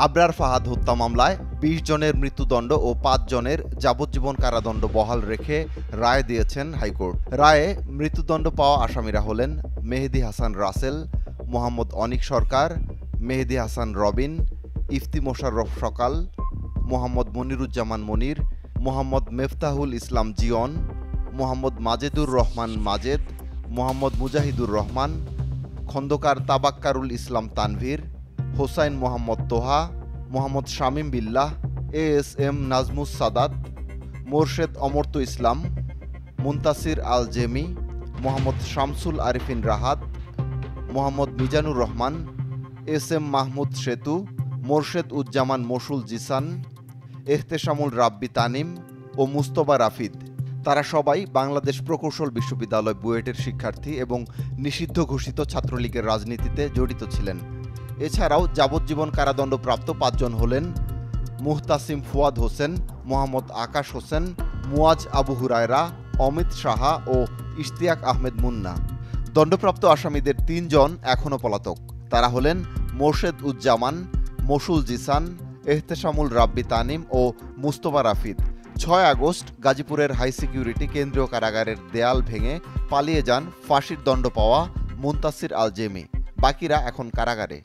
আবরার ফাহাদ হত্যা মামলায় ২০ জনের মৃত্যুদণ্ড ও ৫ জনের যাবজ্জীবন কারাদণ্ড বহাল রেখে রায় দিয়েছেন হাইকোর্ট। রায়ে মৃত্যুদণ্ড পাওয়া আসামিরা হলেন মেহেদী হাসান রাসেল, মোহাম্মদ অনিক সরকার, মেহেদী হাসান রবিন, ইফতি মোশাররফ সকাল, মোহাম্মদ মনিরুজ্জামান মনির, মোহাম্মদ মেফতাহুল ইসলাম জিয়ন, মোহাম্মদ মাজেদুর রহমান মাজেদ, মোহাম্মদ মুজাহিদুর রহমান, খন্দকার তাবাক্কারুল ইসলাম তানভীর, হোসাইন মোহাম্মদ তোহা, মোহাম্মদ শামীম বিল্লাহ, এএসএম নাজমুস সাদাত, মোরশেদ অমর্ত্য ইসলাম, মুনতাসির আল জেমি, মোহাম্মদ শামসুল আরিফিন রাহাত, মোহাম্মদ মিজানুর রহমান, এসএম মাহমুদ সেতু, মোরশেদ উজ্জামান মশুল জিসান, এহতেশামুল রাব্বি তানিম ও মুস্তফা রাফিদ। তারা সবাই বাংলাদেশ প্রকৌশল বিশ্ববিদ্যালয় বুয়েটের শিক্ষার্থী এবং নিষিদ্ধ ঘোষিত ছাত্রলীগের রাজনীতিতে জড়িত ছিলেন। এছাড়াও যাবজ্জীবন কারাদণ্ডপ্রাপ্ত ৫ জন হলেন মুহতাসিম ফুয়াদ হোসেন, মোহাম্মদ আকাশ হোসেন, মুয়াজ আবু হুরায়রা, অমিত সাহা ও ইশতিয়াক আহমেদ মুন্না। দণ্ডপ্রাপ্ত আসামিদের ৩ জন এখনও পলাতক। তারা হলেন মোরশেদ উজ্জামান, মশুল জিসান, এহতেশামুল রাব্বি তানিম ও মুস্তফা রাফিদ। ৬ আগস্ট গাজীপুরের হাই সিকিউরিটি কেন্দ্রীয় কারাগারের দেয়াল ভেঙে পালিয়ে যান ফাঁসির দণ্ড পাওয়া মুনতাসির আল জেমি। বাকিরা এখন কারাগারে।